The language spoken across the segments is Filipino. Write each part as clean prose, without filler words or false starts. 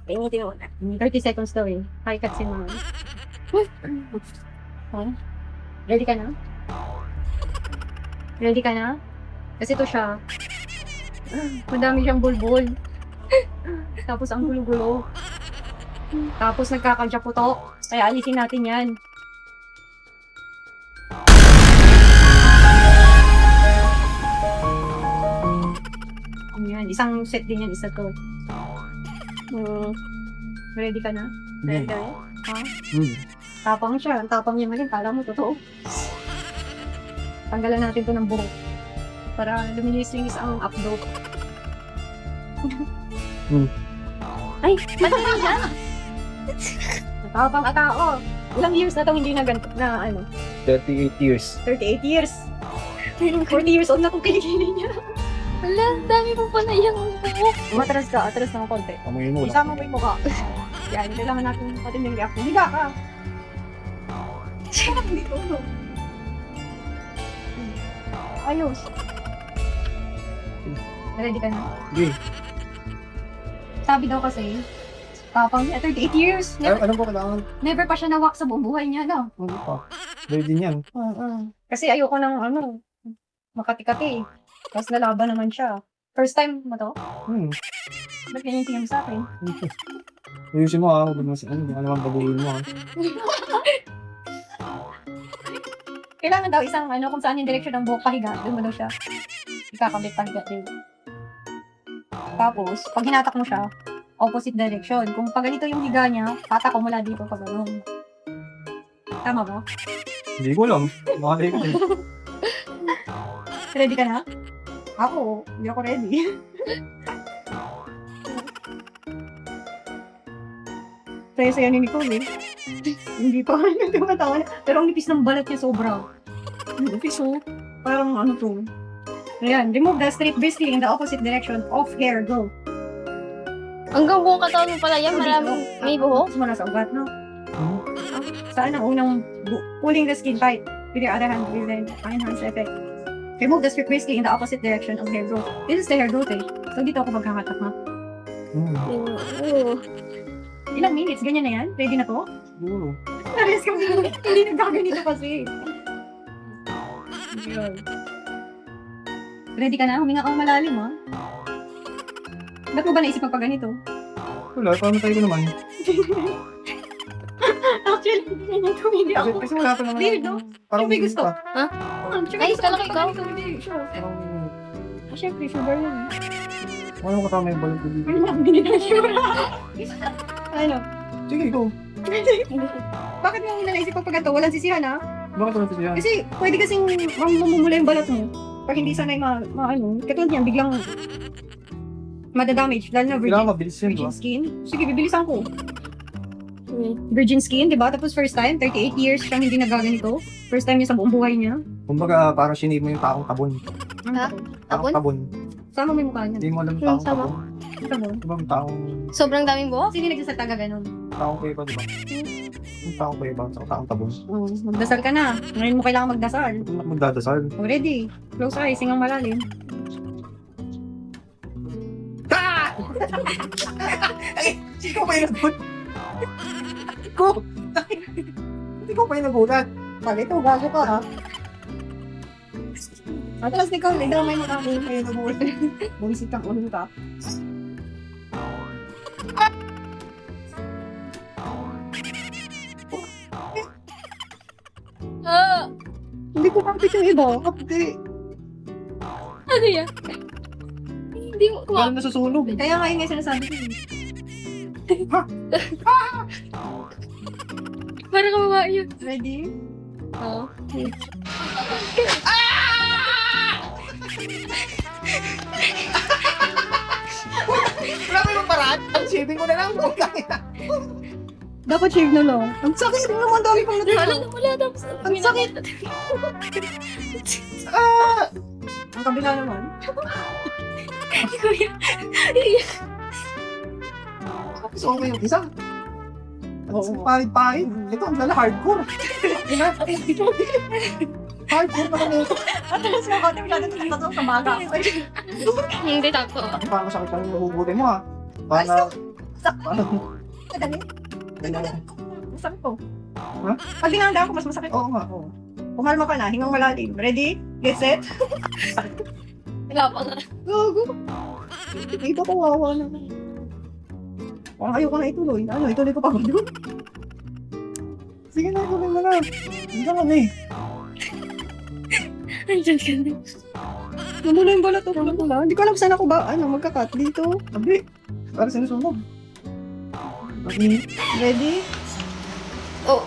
Painitin mo na. 30 seconds daw eh. High cut si mama. Ready ka na? Ready ka na? Kasi ito siya. Madami siyang bulbul. Tapos ang gulo-gulo. Tapos nagkakadya putok. Kaya alisin natin yan. Yan. Isang set din yan. Isa to. Ready ka na? Ready ka na? Ha? Tapang siya. Ang tapang niya ngayon. Kala mo totoo. Tanggalan natin to ng buhok. Para luminis-linis ang upload. Ay! Ba't ka dyan? Natapang ka tao. Ilang years na itong hindi na ganito na ano? 38 years. 38 years. 40 years old na itong kilikili niya. Wala, dami mo pa na yung buhok. Matras ka. Atras na ng konti. Amoy mo lang. Isama mo yung mukha. Yan. Kailangan natin patinding reaction. Higa ka. Hindi ko. Ayos. Ready ka na? Okay. Sabi daw kasi, tapang niya, 38 years. Ano ba kailangan? Never pa siya nawak sa buong buhay niya, no? Ano pa? Ready niyan. Kasi ayoko ng, makati-kati. Tapos nalaban naman siya. First time mo to? Ba't ganyan tingin mo sa akin? Ayusin mo huwag mo ano naman baguhin mo Kailangan daw isang, kung saan yung direction ng buhok pahiga, doon mo daw siya. Ikakabit pahiga din. Tapos, pag hinatak mo siya, opposite direction. Kung pag ganito yung higa niya, hatak ko mula dito pag ganun. Tama ba? Hindi ko alam. Makalay ko. Ready ka na? Ako, hindi ako ready. Kaya sa'yo ni Nicole eh. Hindi pa hindi ko natawa. Pero ang nipis ng balat niya sobra. Ang nipis oh. Parang ano to. Ayan, remove the straight bristly in the opposite direction of hair. Go. Hanggang buong katawan mo pala yan, maraming may buhok. Tapos mo nasa ugat, no? Saan ang unang pulling the skin tight with your other hand with the enhanced effect. Remove the straight bristly in the opposite direction of hair growth. This is the hair growth eh. So dito ako magkakatak ha. Ilang minutes? Ganyan na yan? Ready na to? Siguro. Nares ka hindi nagkaganito kasi. Yun. Ready ka na? Huminga kang malalim ha? Ba't mo ba naisip magpaganito? Wala, pamatay ko naman. Actually, hindi ako. Kasi wala pa naman. Weird, no? Parang Yung may gusto. Ha? Ay, kala ko ikaw. Hindi, sure. Siyempre, sugar lang. Ano kasama yung balon ko dito? Hindi na sure. Ano? Sige, ikaw. Bakit mo na naisip pag ganito? Walang sisihan ha? Bakit wala siya? Kasi pwede kasing mamumula yung balat mo. Pag hindi sanay katulad niyan, biglang madadamage. Lalo na Kailangan mabilis yun, virgin diba? skin. Sige, bibilisan ko. Virgin skin, di ba? Tapos first time, 38 years siyang hindi nagaganito. First time niya sa buong buhay niya. Kumbaga, parang sinave mo yung taong tabon. Ha? Taong Tabon? tabon. Sama mo yung mukha niya. Hindi mo alam yung taong sama. tabon. Tabon. Diba yung taong, Sobrang daming buhok? Sino nagsasalta ka ganun? taong kuya ba, diba? Yung taong kuya ba, sa taong tabon. Magdasal ka na. Ngayon mo kailangan magdasal. Kung magdadasal. Ready. Close eyes, singang malalim. Ay! Ikaw pa yung nagulat! Ikaw! Ikaw pa yung nagulat! Palito, gago ka ha. Atras ikaw, ikaw may makakain kayo na buwan. Buwisit kang ulo ka. Hindi ko kapit yung iba. Hindi! Ano yan? Hindi mo. Parang nasusunog. Kaya nga yun nga sinasabi ko. Parang kawawa yun. Ready? Oo. Wala mo yung paraan! Ang shaving ko na lang! Dapat shave na lang. Ang sakit naman, dami pang Wala natira. na wala. Tapos Ang sakit! Ang kabila naman. Kuya. So, okay yung isa. Oo. Pahit-pahit. Ito, ang lala hardcore. Hardcore pa kami ito. Atras mo, konti masyado ito sa baga. Hindi tako. Parang masakit pa yung nahubutin mo ha. Paano? Sakto. Paano? Madali. Ganyan. Masakit ko. Ha? Pag dinanda ako, mas masakit. Oo nga. Oo. Kumalma ka na, hingang malalim. Ready? Get set? Wala pa nga. Gago. May iba kawawa na. Parang ayoko na ituloy. Ano, ituloy ko pa ba? Sige na, ituloy mo na. Hindi ka kami. Andiyan ka na. Namula yung balat ko. Namula. Hindi ko alam saan ako ba, magka-cut dito. Sabi. Para sinusunog. Okay. Ready? Oh.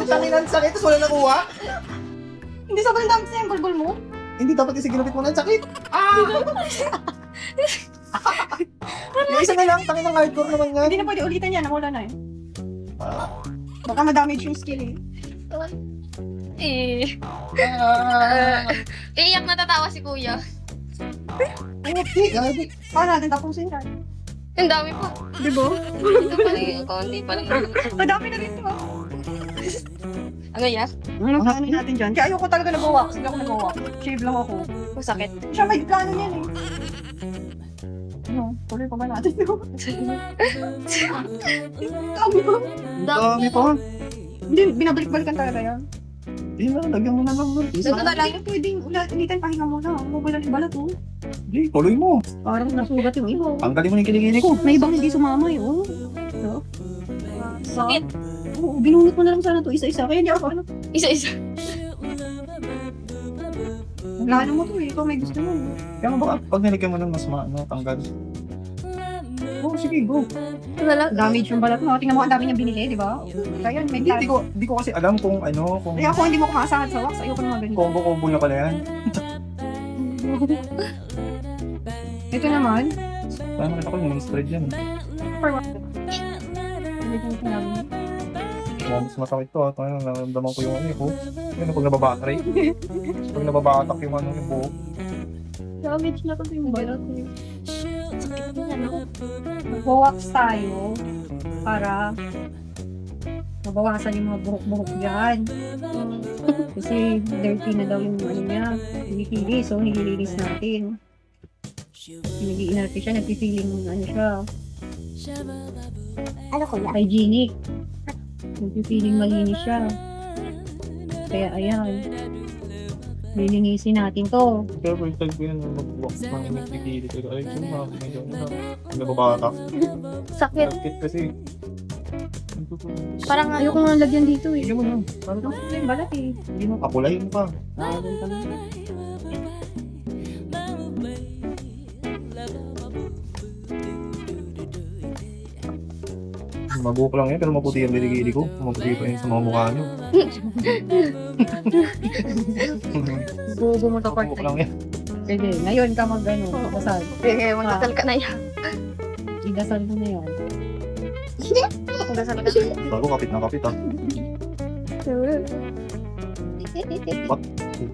Tangin ang sakit. Tapos wala nakuha. Hindi sobrang dami sa yung bulbul mo. Hindi dapat kasi ginupit mo na ang sakit. Yung isa na lang. Tangin ang hardcore naman nga. Hindi na pwede ulitan yan. Nawala na eh. Ah. Baka ma-damage yung skill eh. Eh. Ah. Iiyak natatawa si kuya. Okay, gabi. Paano natin tapusin yan? Ang dami pa. Di ba? Ito pa lang yung konti pa lang. Madami na rin ito ah. Ano yan? Ano natin dyan? Kaya ayoko talaga nag-walk. Hindi ako nag-walk. Shave lang ako. Masakit. Siya may plano yan eh. Ano? Tuloy pa ba natin ito? Dami ba? Dami pa. Hindi, binabalik-balikan talaga yan. Hindi na, lagyan mo na lang. Ito na lang. Hindi pwedeng ulitin pahinga muna. Mobile yung balat oh. Hindi, tuloy mo. Parang nasugat yung iba. Tanggalin mo na yung kiligini ko. May ibang hindi sumama eh. Oh. So, Sakit. Oo, binunot mo na lang sana to isa-isa. Kaya hindi ako ano. Isa-isa. Plano mo to eh. Ikaw may gusto mo. Kaya nga ba, pag nilagyan mo ng mas tanggal. Oo, sige, go. Ito na lang. Damage yung balat mo. Tingnan mo ang dami niyang binili, di ba? Kaya may Hindi, plano. di ko kasi alam kung ano, kung Kaya kung hindi mo kumaasahan sa wax, ayoko naman ganito. combo-combo niya pala yan. Ito naman. Parang nakita ko yung spread yan. For what? Hindi ko sinabi. Mas masakit to, parang naramdaman ko yung ano eh. Yun, pag nababattery. Pag nababatak yung ano yung buhok. Damage na kasi yung balat ko. Sakit din ano. Mag-wax tayo para mabawasan yung mga buhok-buhok dyan. Kasi dirty na daw yung ano niya. Nilikilis. So, nililinis natin. Nilikilis natin siya. Nagpipiling ano siya. Ano ko yan? Hygienic. Nagpipiling malinis siya. Kaya ayan. Lilinisin natin to. Pero first time ko yan, mag-walk pa ng nagpipili. Pero ay, kung medyo nababatak. Sakit. Sakit kasi. Parang ano. Ayoko nga lagyan dito eh. Sige mo na. Paano to? Ano yung balat eh. Hindi mo, kapulayin pa. Nakaganda na. Mabuhok lang yan, pero maputi ang biligili ko. Maputi pa yun sa mga mukha nyo. Bubo mo to part. Mabuhok lang yan. Sige, ngayon ka mag-ano, magdasal. Eh, magdasal ka na yan. Idasal mo na yan. Magdasal ka. Bago kapit na kapit ah.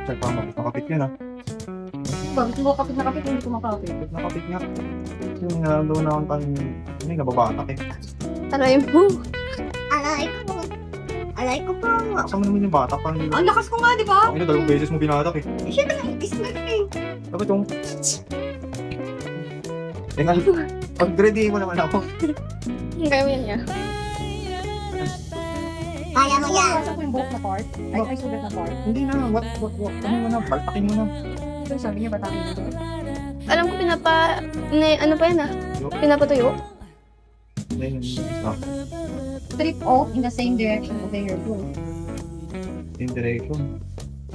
Check pa makapit yan ah. Bakit mo kapit na kapit, hindi ko makapit. Kapit na kapit nga. Yung nararamdaman na akong parang may nababatak eh. Aray mo. Alay ko po. Kasama naman yung batak parang Ang lakas ko nga, di ba? Ako na dalawang beses mo binatak eh. Siyempre, isang eh. Dapat yung... Teka, pag-ready mo naman ako. Gawin niya. Kaya mo yan. Nasa ko yung buhok na part. Ay, sugat na part. Hindi na, what, ano mo na, baltakin mo na. Ito sabi niya, batakin mo to. Alam ko ano pa yan ah? Pinapatuyo? Ayun, stop. Strip off in the same direction of the hair growth. In direction.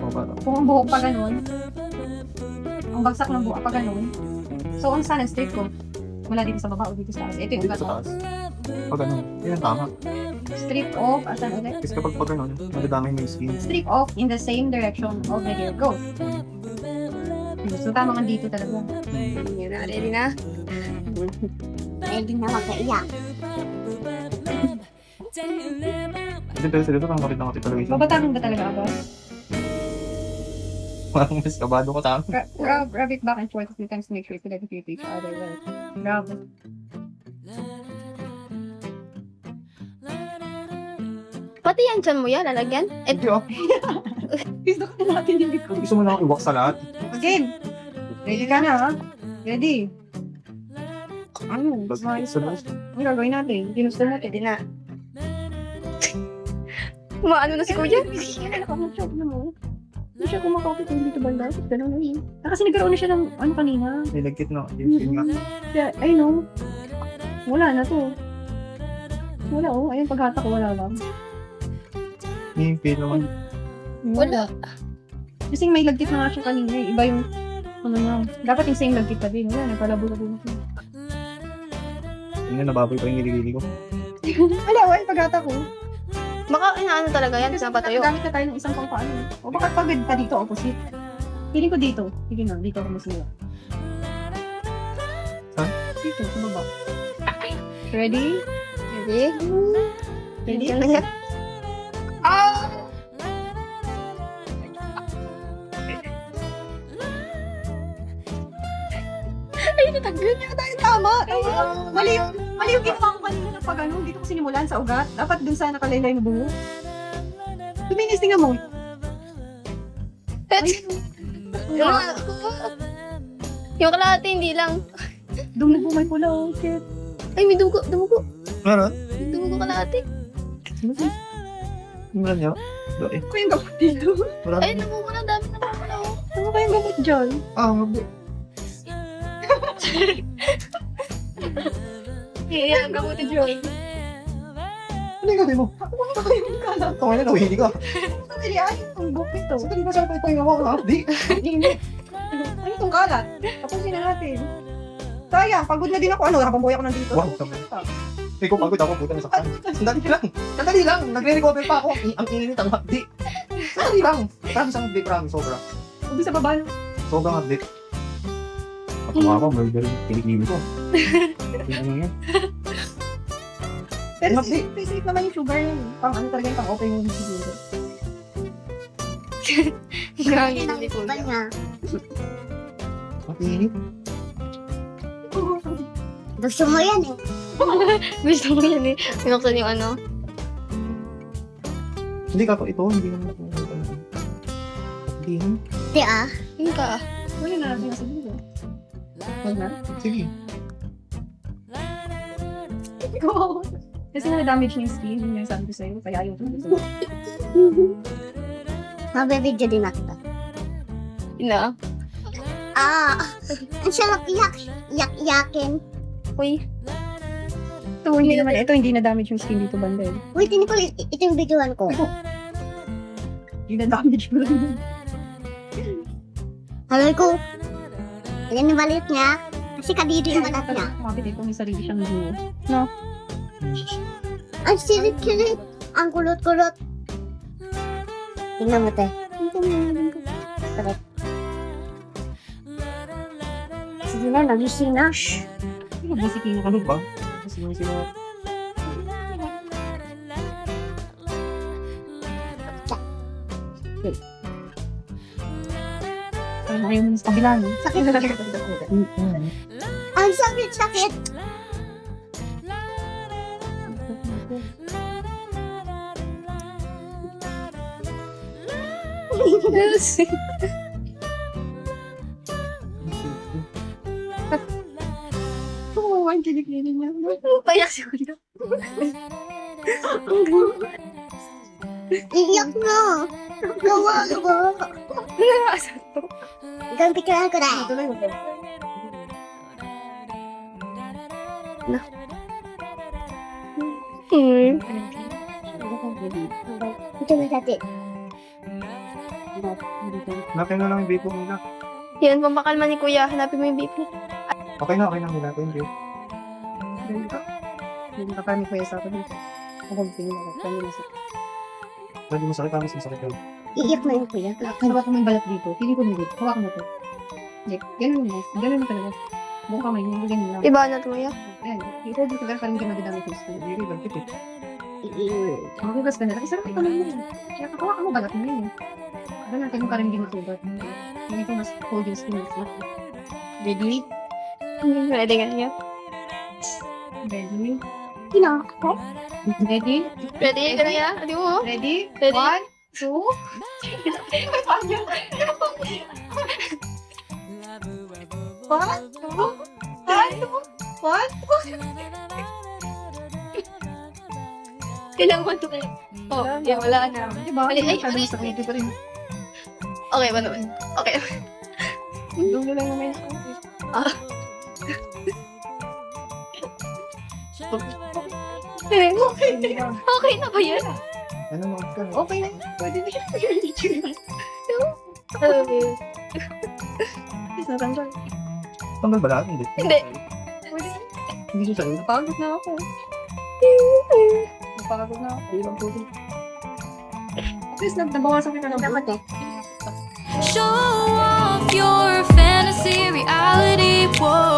O, para. Kung ang buhok pa ganun, ang bagsak ng buhok pa ganun, so ang sana strip ko, mula dito sa baba o dito sa taas. Ito yung Dito sa gato. taas. Pag ano, yun ang tama. Strip off, asan ulit? Kasi kapag pag ano, madadamay mo yung skin. Strip off in the same direction of the hair growth. So tama nga dito talaga. Yun na, ready na? Pwede na magkaiyak. Kasi pero seryoso, parang kapit na kapit talaga yun. Babatakin ba talaga ako? Parang mas kabado ko tama. Grab it back and forth a few times to make sure it's connected to each other. Grab it. Pati yan, dyan mo yan, lalagyan? Eh, Hindi ah. Gusto ko na natin yung likod. Gusto mo na ako iwak sa lahat. Again. Ready ka na, ha? Ready. Ano? Basta Ayos sa ka. last. Ano gagawin natin? Ginusto natin. Hindi na. Umaano na si kuya? Hindi siya kumakapit yung dito banda. Ganun na yun. Kasi nagkaroon na siya ng ano kanina. Nilagkit na. Yun nga. Kaya, ayun o. Wala na to. Wala oh. Ayun, paghata ko wala lang. Yung feel naman. Wala. Kasi may lagkit na nga siya kanina. Iba yung ano na. Dapat yung same lagkit pa din. Wala, nagpalabo-labo na siya. Yun na, nababoy pa yung niligili ko. Wala, wala. Paghata ko. Baka inaano talaga yan, sa patuyo. Gamit na tayo ng isang pang paano. O baka pagod pa dito, opposite. Feeling ko dito. Sige na, dito ako masaya. Saan? Dito, sa baba. Ready? Ready? Ready? Yan na nga. Ay, natagyan niya tayo. Tama. Mali yung ginawa ko kanina na pag ano, dito ko sinimulan sa ugat. Dapat dun sa nakalaylay na buhok. Tuminis, tingnan mo. Ay, Yung kalahati, hindi lang. doon na may pula. Oh, shit. Ay, may dugo. Dumugo. Meron? Dumugo kalahati. Meron niya? Doi. Ano kayong gamot dito? Wala Ay, na. namugo na. Dami na namugo na. Ano kayong gamot dyan? Ah, mabi. Iyan ang gamutin dyan. Ano yung gawin mo? Ako ano ba kayong kalam? Ito nga na, nawihili ka. Sandali, ay, ang buhok nito. Sandali ba siya pa yung hawak na? Di. Hindi. Ano itong kalat? Tapusin na natin. Sayang, pagod na din ako. Ano, habang buhay ako nandito. Wow, tama. Hindi ko pagod ako, buta na saktan. Sandali lang. Sandali lang. Nagre-recover pa ako. Ang init ang hapdi. Sandali lang. Promise ang hapdi, promise. Sobra. Ubi sa baba. Sobrang hapdi. Patuwa ako, murder yung kilikili ko. Tingnan niyo. Pero Hapdi. safe naman yung sugar yun. Pang ano talaga yung pang-open yung siguro. Gangin Ang ni iba kuya. niya. Ang init. Gusto mo yan eh. Gusto mo yan eh. Pinuksan yung ano. Hindi ka ito, hindi naman ako. Hindi naman. Di ah. Yun ka. Wala na natin sa siguro. Wala na? Sige. Oo. Kasi na-damage niya yung skin. Yun yung sabi ko sa'yo. Kaya ayaw ko. Mabibidyo din ako. Yun na. Ah, ang sarap iyak-iyakin. Uy. Ito, hindi naman. Ito, hindi na-damage yung skin dito banda. Uy, tinikol, ito yung videoan ko. Hindi na-damage mo lang. Sabi ko, yan yung balit niya. Kasi kadito yung balat niya. Kapit ito, may sarili siyang duo. Ang sirit-sirit. Ang kulot-kulot. Tingnan mo, te. Sarap. Sige na, nagising na. Ano ba si Kino? Ano ba? Kasi yung sila... Parang ayaw mo sa kabila. No? Sakit. Ang sakit-sakit. Oo, ang kilig-kilig niya. Payak si kuya. Iyak na. Gawa ko. Nangangasan to. Ganti ka lang ko na. Ito lang yun. Ito na dati. Nakin na lang yung vape nila. Yan, pampakalma ni kuya. Hanapin mo yung vape niya. Okay na nila. Thank you. Hindi ka parang kuya sa akin. Ako tingin ako. Kami nasa. Pwede mo sakit, tapos masakit yun. Iiyak na yung kuya. Hawak ko may balat dito. Hindi ko hindi. Hawak mo to. Like, ganun mo. Ganun mo talaga. Buong kamay mo. Ganun lang. Iba na to kuya. Ayan. Ito dito ka parang hindi madadami ko sa Hindi, nagkit eh. Magugas ka na. Kasi sarap ito lang yun. Kaya kakawak mo balat mo yun. Ano natin yung karang ginutugat. Hindi ko mas hold yung skin. Ready? Ready ka niya. Ready? Sino? Ready? Ready ka na yan? Adi mo? Ready? Ready? 1, 2. What? What? Kailangan mo ito kayo. Oh, yan, wala na. Diba? Ay, ay, Sabi sa video pa rin. Okay ba naman? Okay. Dulo lang naman. Okay na ba yan? Ano mo? Okay na. Pwede na yun. Please, natanggal. Tanggal ba lahat? Hindi. Hindi. Pwede na. Hindi siya sa'yo. Napagod na ako. Napagod na ako. Ilang puso. At least, nabawasan kita ng buto. Show off your fantasy reality. Whoa.